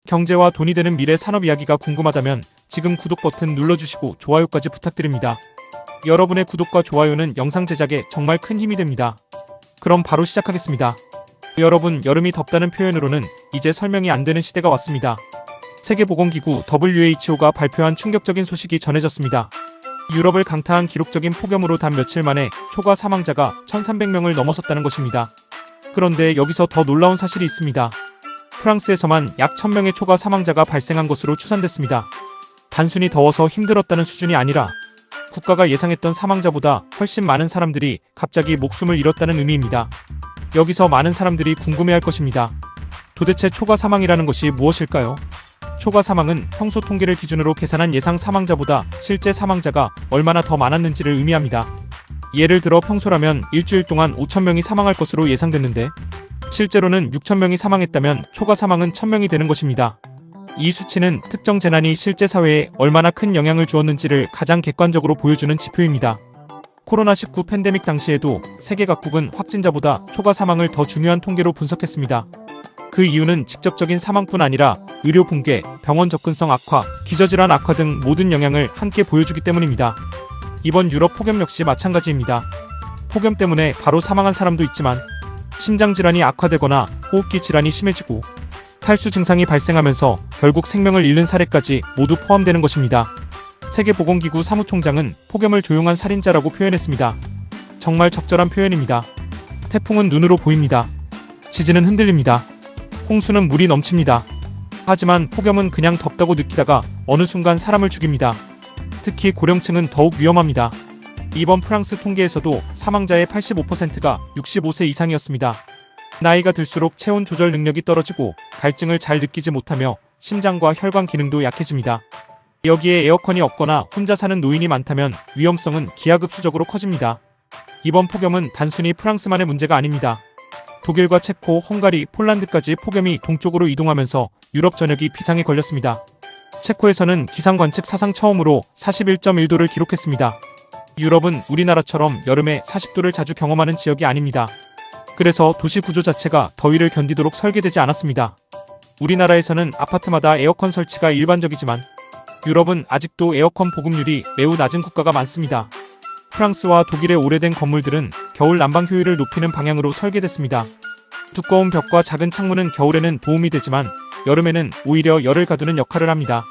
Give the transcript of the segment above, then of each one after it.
경제와 돈이 되는 미래 산업 이야기가 궁금하다면 지금 구독 버튼 눌러주시고 좋아요까지 부탁드립니다. 여러분의 구독과 좋아요는 영상 제작에 정말 큰 힘이 됩니다. 그럼 바로 시작하겠습니다. 여러분, 여름이 덥다는 표현으로는 이제 설명이 안 되는 시대가 왔습니다. 세계보건기구 WHO가 발표한 충격적인 소식이 전해졌습니다. 유럽을 강타한 기록적인 폭염으로 단 며칠 만에 초과 사망자가 1,300명을 넘어섰다는 것입니다. 그런데 여기서 더 놀라운 사실이 있습니다. 프랑스에서만 약 1,000명의 초과 사망자가 발생한 것으로 추산됐습니다. 단순히 더워서 힘들었다는 수준이 아니라 국가가 예상했던 사망자보다 훨씬 많은 사람들이 갑자기 목숨을 잃었다는 의미입니다. 여기서 많은 사람들이 궁금해할 것입니다. 도대체 초과 사망이라는 것이 무엇일까요? 초과 사망은 평소 통계를 기준으로 계산한 예상 사망자보다 실제 사망자가 얼마나 더 많았는지를 의미합니다. 예를 들어 평소라면 일주일 동안 5,000명이 사망할 것으로 예상됐는데 실제로는 6,000명이 사망했다면 초과 사망은 1,000명이 되는 것입니다. 이 수치는 특정 재난이 실제 사회에 얼마나 큰 영향을 주었는지를 가장 객관적으로 보여주는 지표입니다. 코로나19 팬데믹 당시에도 세계 각국은 확진자보다 초과 사망을 더 중요한 통계로 분석했습니다. 그 이유는 직접적인 사망뿐 아니라 의료 붕괴, 병원 접근성 악화, 기저질환 악화 등 모든 영향을 함께 보여주기 때문입니다. 이번 유럽 폭염 역시 마찬가지입니다. 폭염 때문에 바로 사망한 사람도 있지만 심장질환이 악화되거나 호흡기 질환이 심해지고 탈수 증상이 발생하면서 결국 생명을 잃는 사례까지 모두 포함되는 것입니다. 세계보건기구 사무총장은 폭염을 조용한 살인자라고 표현했습니다. 정말 적절한 표현입니다. 태풍은 눈으로 보입니다. 지진은 흔들립니다. 홍수는 물이 넘칩니다. 하지만 폭염은 그냥 덥다고 느끼다가 어느 순간 사람을 죽입니다. 특히 고령층은 더욱 위험합니다. 이번 프랑스 통계에서도 사망자의 85%가 65세 이상이었습니다. 나이가 들수록 체온 조절 능력이 떨어지고 갈증을 잘 느끼지 못하며 심장과 혈관 기능도 약해집니다. 여기에 에어컨이 없거나 혼자 사는 노인이 많다면 위험성은 기하급수적으로 커집니다. 이번 폭염은 단순히 프랑스만의 문제가 아닙니다. 독일과 체코, 헝가리, 폴란드까지 폭염이 동쪽으로 이동하면서 유럽 전역이 비상에 걸렸습니다. 체코에서는 기상 관측 사상 처음으로 41.1도를 기록했습니다. 유럽은 우리나라처럼 여름에 40도를 자주 경험하는 지역이 아닙니다. 그래서 도시 구조 자체가 더위를 견디도록 설계되지 않았습니다. 우리나라에서는 아파트마다 에어컨 설치가 일반적이지만 유럽은 아직도 에어컨 보급률이 매우 낮은 국가가 많습니다. 프랑스와 독일의 오래된 건물들은 겨울 난방 효율을 높이는 방향으로 설계됐습니다. 두꺼운 벽과 작은 창문은 겨울에는 도움이 되지만 여름에는 오히려 열을 가두는 역할을 합니다.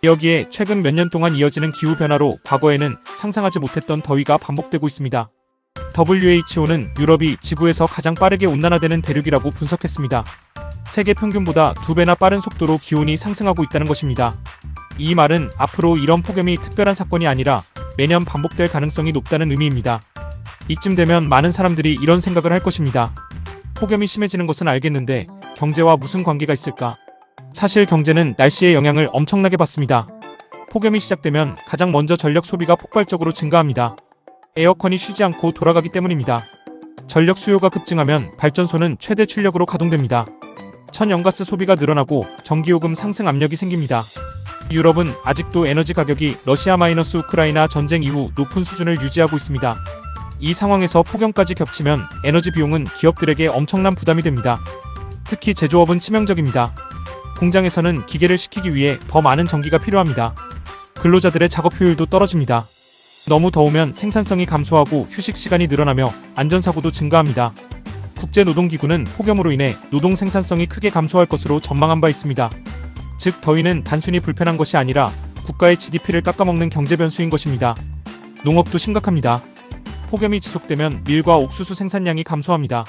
여기에 최근 몇 년 동안 이어지는 기후변화로 과거에는 상상하지 못했던 더위가 반복되고 있습니다. WHO는 유럽이 지구에서 가장 빠르게 온난화되는 대륙이라고 분석했습니다. 세계 평균보다 2배나 빠른 속도로 기온이 상승하고 있다는 것입니다. 이 말은 앞으로 이런 폭염이 특별한 사건이 아니라 매년 반복될 가능성이 높다는 의미입니다. 이쯤 되면 많은 사람들이 이런 생각을 할 것입니다. 폭염이 심해지는 것은 알겠는데 경제와 무슨 관계가 있을까? 사실 경제는 날씨의 영향을 엄청나게 받습니다. 폭염이 시작되면 가장 먼저 전력 소비가 폭발적으로 증가합니다. 에어컨이 쉬지 않고 돌아가기 때문입니다. 전력 수요가 급증하면 발전소는 최대 출력으로 가동됩니다. 천연가스 소비가 늘어나고 전기요금 상승 압력이 생깁니다. 유럽은 아직도 에너지 가격이 러시아-우크라이나 전쟁 이후 높은 수준을 유지하고 있습니다. 이 상황에서 폭염까지 겹치면 에너지 비용은 기업들에게 엄청난 부담이 됩니다. 특히 제조업은 치명적입니다. 공장에서는 기계를 식히기 위해 더 많은 전기가 필요합니다. 근로자들의 작업 효율도 떨어집니다. 너무 더우면 생산성이 감소하고 휴식 시간이 늘어나며 안전사고도 증가합니다. 국제노동기구는 폭염으로 인해 노동 생산성이 크게 감소할 것으로 전망한 바 있습니다. 즉 더위는 단순히 불편한 것이 아니라 국가의 GDP를 깎아먹는 경제 변수인 것입니다. 농업도 심각합니다. 폭염이 지속되면 밀과 옥수수 생산량이 감소합니다.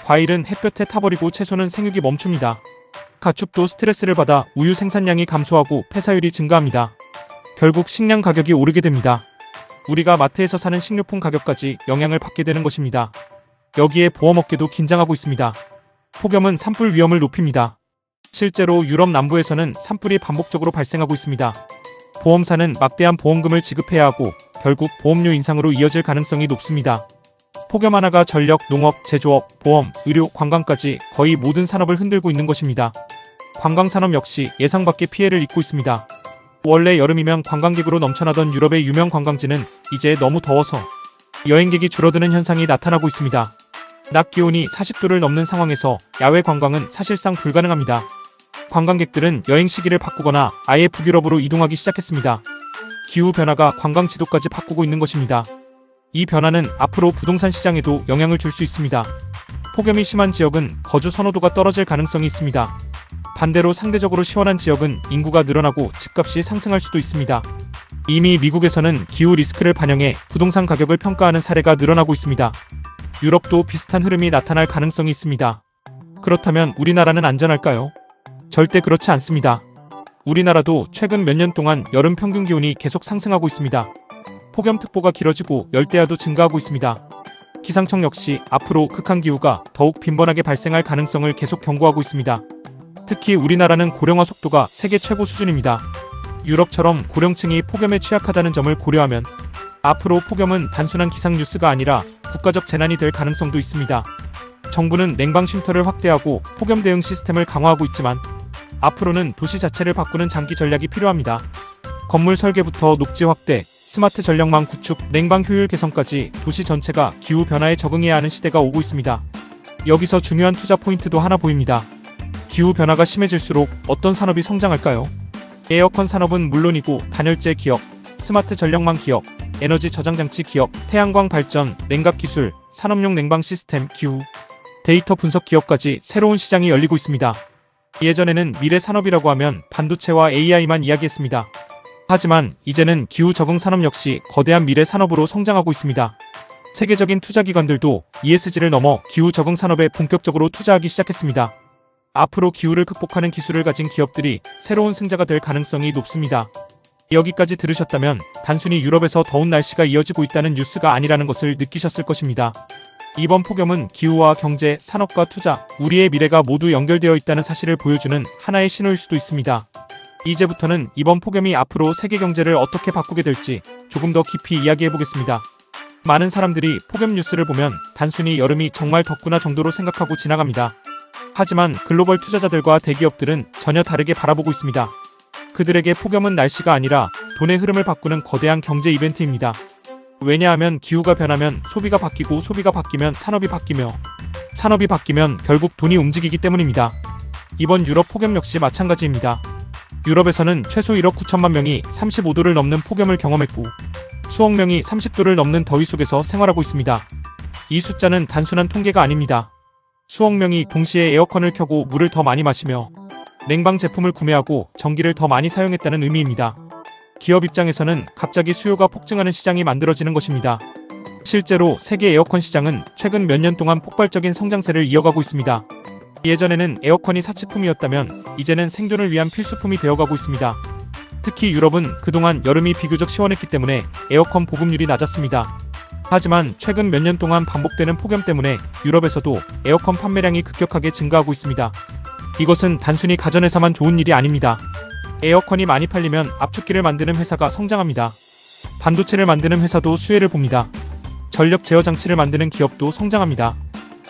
과일은 햇볕에 타버리고 채소는 생육이 멈춥니다. 가축도 스트레스를 받아 우유 생산량이 감소하고 폐사율이 증가합니다. 결국 식량 가격이 오르게 됩니다. 우리가 마트에서 사는 식료품 가격까지 영향을 받게 되는 것입니다. 여기에 보험업계도 긴장하고 있습니다. 폭염은 산불 위험을 높입니다. 실제로 유럽 남부에서는 산불이 반복적으로 발생하고 있습니다. 보험사는 막대한 보험금을 지급해야 하고 결국 보험료 인상으로 이어질 가능성이 높습니다. 폭염 하나가 전력, 농업, 제조업, 보험, 의료, 관광까지 거의 모든 산업을 흔들고 있는 것입니다. 관광산업 역시 예상 밖의 피해를 입고 있습니다. 원래 여름이면 관광객으로 넘쳐나던 유럽의 유명 관광지는 이제 너무 더워서 여행객이 줄어드는 현상이 나타나고 있습니다. 낮 기온이 40도를 넘는 상황에서 야외 관광은 사실상 불가능합니다. 관광객들은 여행 시기를 바꾸거나 아예 북유럽으로 이동하기 시작했습니다. 기후변화가 관광 지도까지 바꾸고 있는 것입니다. 이 변화는 앞으로 부동산 시장에도 영향을 줄 수 있습니다. 폭염이 심한 지역은 거주 선호도가 떨어질 가능성이 있습니다. 반대로 상대적으로 시원한 지역은 인구가 늘어나고 집값이 상승할 수도 있습니다. 이미 미국에서는 기후 리스크를 반영해 부동산 가격을 평가하는 사례가 늘어나고 있습니다. 유럽도 비슷한 흐름이 나타날 가능성이 있습니다. 그렇다면 우리나라는 안전할까요? 절대 그렇지 않습니다. 우리나라도 최근 몇 년 동안 여름 평균 기온이 계속 상승하고 있습니다. 폭염특보가 길어지고 열대야도 증가하고 있습니다. 기상청 역시 앞으로 극한기후가 더욱 빈번하게 발생할 가능성을 계속 경고하고 있습니다. 특히 우리나라는 고령화 속도가 세계 최고 수준입니다. 유럽처럼 고령층이 폭염에 취약하다는 점을 고려하면 앞으로 폭염은 단순한 기상 뉴스가 아니라 국가적 재난이 될 가능성도 있습니다. 정부는 냉방 쉼터를 확대하고 폭염 대응 시스템을 강화하고 있지만 앞으로는 도시 자체를 바꾸는 장기 전략이 필요합니다. 건물 설계부터 녹지 확대, 스마트 전력망 구축, 냉방 효율 개선까지 도시 전체가 기후 변화에 적응해야 하는 시대가 오고 있습니다. 여기서 중요한 투자 포인트도 하나 보입니다. 기후 변화가 심해질수록 어떤 산업이 성장할까요? 에어컨 산업은 물론이고 단열재 기업, 스마트 전력망 기업, 에너지 저장 장치 기업, 태양광 발전, 냉각 기술, 산업용 냉방 시스템, 기후, 데이터 분석 기업까지 새로운 시장이 열리고 있습니다. 예전에는 미래 산업이라고 하면 반도체와 AI만 이야기했습니다. 하지만 이제는 기후 적응 산업 역시 거대한 미래 산업으로 성장하고 있습니다. 세계적인 투자기관들도 ESG를 넘어 기후 적응 산업에 본격적으로 투자하기 시작했습니다. 앞으로 기후를 극복하는 기술을 가진 기업들이 새로운 승자가 될 가능성이 높습니다. 여기까지 들으셨다면 단순히 유럽에서 더운 날씨가 이어지고 있다는 뉴스가 아니라는 것을 느끼셨을 것입니다. 이번 폭염은 기후와 경제, 산업과 투자, 우리의 미래가 모두 연결되어 있다는 사실을 보여주는 하나의 신호일 수도 있습니다. 이제부터는 이번 폭염이 앞으로 세계 경제를 어떻게 바꾸게 될지 조금 더 깊이 이야기해보겠습니다. 많은 사람들이 폭염 뉴스를 보면 단순히 여름이 정말 덥구나 정도로 생각하고 지나갑니다. 하지만 글로벌 투자자들과 대기업들은 전혀 다르게 바라보고 있습니다. 그들에게 폭염은 날씨가 아니라 돈의 흐름을 바꾸는 거대한 경제 이벤트입니다. 왜냐하면 기후가 변하면 소비가 바뀌고 소비가 바뀌면 산업이 바뀌며 산업이 바뀌면 결국 돈이 움직이기 때문입니다. 이번 유럽 폭염 역시 마찬가지입니다. 유럽에서는 최소 1억 9천만 명이 35도를 넘는 폭염을 경험했고 수억 명이 30도를 넘는 더위 속에서 생활하고 있습니다. 이 숫자는 단순한 통계가 아닙니다. 수억 명이 동시에 에어컨을 켜고 물을 더 많이 마시며 냉방 제품을 구매하고 전기를 더 많이 사용했다는 의미입니다. 기업 입장에서는 갑자기 수요가 폭증하는 시장이 만들어지는 것입니다. 실제로 세계 에어컨 시장은 최근 몇 년 동안 폭발적인 성장세를 이어가고 있습니다. 예전에는 에어컨이 사치품이었다면 이제는 생존을 위한 필수품이 되어가고 있습니다. 특히 유럽은 그동안 여름이 비교적 시원했기 때문에 에어컨 보급률이 낮았습니다. 하지만 최근 몇 년 동안 반복되는 폭염 때문에 유럽에서도 에어컨 판매량이 급격하게 증가하고 있습니다. 이것은 단순히 가전회사만 좋은 일이 아닙니다. 에어컨이 많이 팔리면 압축기를 만드는 회사가 성장합니다. 반도체를 만드는 회사도 수혜를 봅니다. 전력 제어 장치를 만드는 기업도 성장합니다.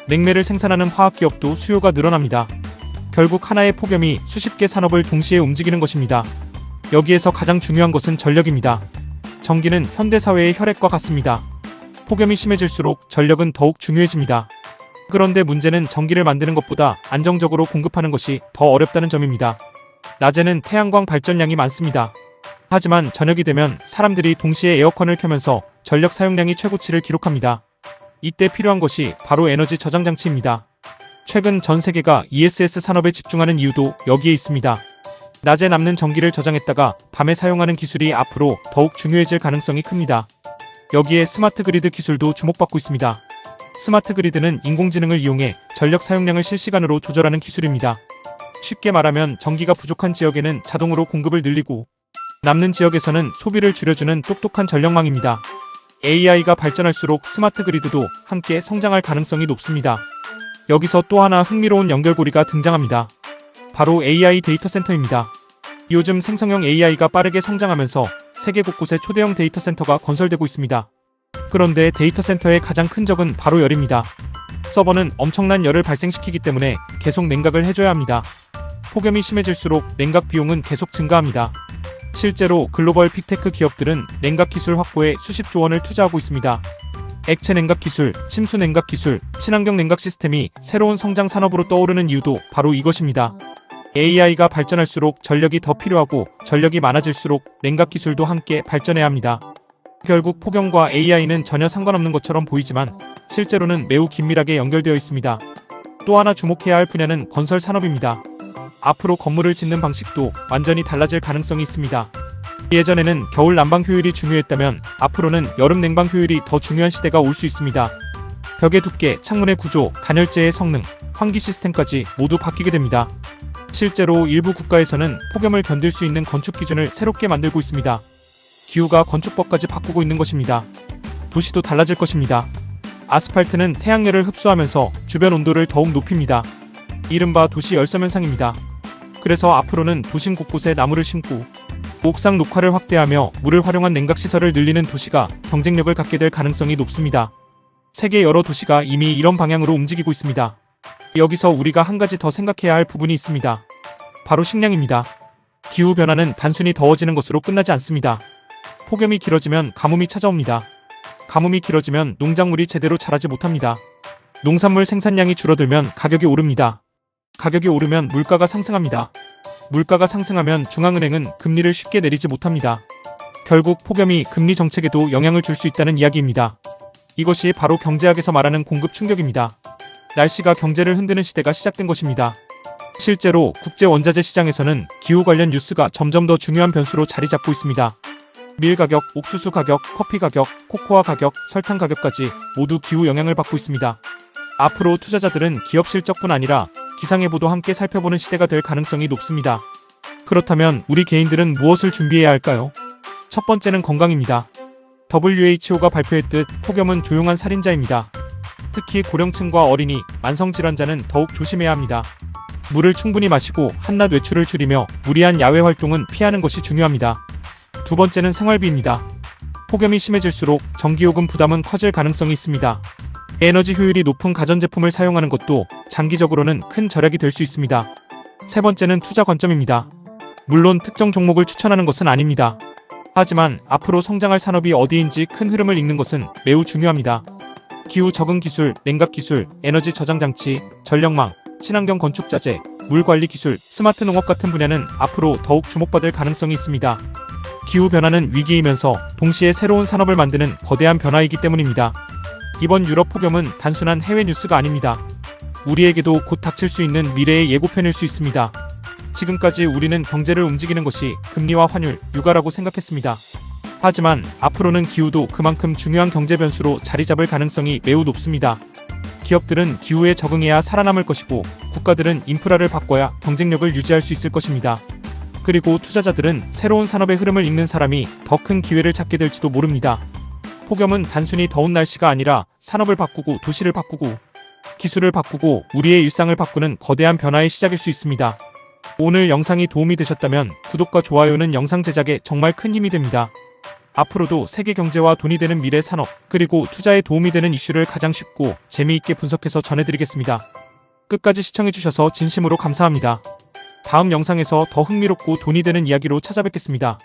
냉매를 생산하는 화학기업도 수요가 늘어납니다. 결국 하나의 폭염이 수십 개 산업을 동시에 움직이는 것입니다. 여기에서 가장 중요한 것은 전력입니다. 전기는 현대사회의 혈액과 같습니다. 폭염이 심해질수록 전력은 더욱 중요해집니다. 그런데 문제는 전기를 만드는 것보다 안정적으로 공급하는 것이 더 어렵다는 점입니다. 낮에는 태양광 발전량이 많습니다. 하지만 저녁이 되면 사람들이 동시에 에어컨을 켜면서 전력 사용량이 최고치를 기록합니다. 이때 필요한 것이 바로 에너지 저장 장치입니다. 최근 전 세계가 ESS 산업에 집중하는 이유도 여기에 있습니다. 낮에 남는 전기를 저장했다가 밤에 사용하는 기술이 앞으로 더욱 중요해질 가능성이 큽니다. 여기에 스마트 그리드 기술도 주목받고 있습니다. 스마트 그리드는 인공지능을 이용해 전력 사용량을 실시간으로 조절하는 기술입니다. 쉽게 말하면 전기가 부족한 지역에는 자동으로 공급을 늘리고 남는 지역에서는 소비를 줄여주는 똑똑한 전력망입니다. AI가 발전할수록 스마트 그리드도 함께 성장할 가능성이 높습니다. 여기서 또 하나 흥미로운 연결고리가 등장합니다. 바로 AI 데이터 센터입니다. 요즘 생성형 AI가 빠르게 성장하면서 세계 곳곳에 초대형 데이터 센터가 건설되고 있습니다. 그런데 데이터 센터의 가장 큰 적은 바로 열입니다. 서버는 엄청난 열을 발생시키기 때문에 계속 냉각을 해줘야 합니다. 폭염이 심해질수록 냉각 비용은 계속 증가합니다. 실제로 글로벌 빅테크 기업들은 냉각 기술 확보에 수십조 원을 투자하고 있습니다. 액체 냉각 기술, 침수 냉각 기술, 친환경 냉각 시스템이 새로운 성장 산업으로 떠오르는 이유도 바로 이것입니다. AI가 발전할수록 전력이 더 필요하고 전력이 많아질수록 냉각 기술도 함께 발전해야 합니다. 결국 폭염과 AI는 전혀 상관없는 것처럼 보이지만 실제로는 매우 긴밀하게 연결되어 있습니다. 또 하나 주목해야 할 분야는 건설 산업입니다. 앞으로 건물을 짓는 방식도 완전히 달라질 가능성이 있습니다. 예전에는 겨울 난방 효율이 중요했다면 앞으로는 여름 냉방 효율이 더 중요한 시대가 올 수 있습니다. 벽의 두께, 창문의 구조, 단열재의 성능, 환기 시스템까지 모두 바뀌게 됩니다. 실제로 일부 국가에서는 폭염을 견딜 수 있는 건축 기준을 새롭게 만들고 있습니다. 기후가 건축법까지 바꾸고 있는 것입니다. 도시도 달라질 것입니다. 아스팔트는 태양열을 흡수하면서 주변 온도를 더욱 높입니다. 이른바 도시 열섬 현상입니다. 그래서 앞으로는 도심 곳곳에 나무를 심고 옥상 녹화를 확대하며 물을 활용한 냉각시설을 늘리는 도시가 경쟁력을 갖게 될 가능성이 높습니다. 세계 여러 도시가 이미 이런 방향으로 움직이고 있습니다. 여기서 우리가 한 가지 더 생각해야 할 부분이 있습니다. 바로 식량입니다. 기후변화는 단순히 더워지는 것으로 끝나지 않습니다. 폭염이 길어지면 가뭄이 찾아옵니다. 가뭄이 길어지면 농작물이 제대로 자라지 못합니다. 농산물 생산량이 줄어들면 가격이 오릅니다. 가격이 오르면 물가가 상승합니다. 물가가 상승하면 중앙은행은 금리를 쉽게 내리지 못합니다. 결국 폭염이 금리 정책에도 영향을 줄 수 있다는 이야기입니다. 이것이 바로 경제학에서 말하는 공급 충격입니다. 날씨가 경제를 흔드는 시대가 시작된 것입니다. 실제로 국제 원자재 시장에서는 기후 관련 뉴스가 점점 더 중요한 변수로 자리 잡고 있습니다. 밀 가격, 옥수수 가격, 커피 가격, 코코아 가격, 설탕 가격까지 모두 기후 영향을 받고 있습니다. 앞으로 투자자들은 기업 실적뿐 아니라 기상예보도 함께 살펴보는 시대가 될 가능성이 높습니다. 그렇다면 우리 개인들은 무엇을 준비해야 할까요? 첫 번째는 건강입니다. WHO가 발표했듯 폭염은 조용한 살인자입니다. 특히 고령층과 어린이, 만성질환자는 더욱 조심해야 합니다. 물을 충분히 마시고 한낮 외출을 줄이며 무리한 야외 활동은 피하는 것이 중요합니다. 두 번째는 생활비입니다. 폭염이 심해질수록 전기요금 부담은 커질 가능성이 있습니다. 에너지 효율이 높은 가전제품을 사용하는 것도 장기적으로는 큰 절약이 될 수 있습니다. 세 번째는 투자 관점입니다. 물론 특정 종목을 추천하는 것은 아닙니다. 하지만 앞으로 성장할 산업이 어디인지 큰 흐름을 읽는 것은 매우 중요합니다. 기후 적응 기술, 냉각 기술, 에너지 저장 장치, 전력망, 친환경 건축 자재, 물 관리 기술, 스마트 농업 같은 분야는 앞으로 더욱 주목받을 가능성이 있습니다. 기후 변화는 위기이면서 동시에 새로운 산업을 만드는 거대한 변화이기 때문입니다. 이번 유럽 폭염은 단순한 해외 뉴스가 아닙니다. 우리에게도 곧 닥칠 수 있는 미래의 예고편일 수 있습니다. 지금까지 우리는 경제를 움직이는 것이 금리와 환율, 유가라고 생각했습니다. 하지만 앞으로는 기후도 그만큼 중요한 경제 변수로 자리 잡을 가능성이 매우 높습니다. 기업들은 기후에 적응해야 살아남을 것이고 국가들은 인프라를 바꿔야 경쟁력을 유지할 수 있을 것입니다. 그리고 투자자들은 새로운 산업의 흐름을 읽는 사람이 더 큰 기회를 찾게 될지도 모릅니다. 폭염은 단순히 더운 날씨가 아니라 산업을 바꾸고 도시를 바꾸고 기술을 바꾸고 우리의 일상을 바꾸는 거대한 변화의 시작일 수 있습니다. 오늘 영상이 도움이 되셨다면 구독과 좋아요는 영상 제작에 정말 큰 힘이 됩니다. 앞으로도 세계 경제와 돈이 되는 미래 산업, 그리고 투자에 도움이 되는 이슈를 가장 쉽고 재미있게 분석해서 전해드리겠습니다. 끝까지 시청해주셔서 진심으로 감사합니다. 다음 영상에서 더 흥미롭고 돈이 되는 이야기로 찾아뵙겠습니다.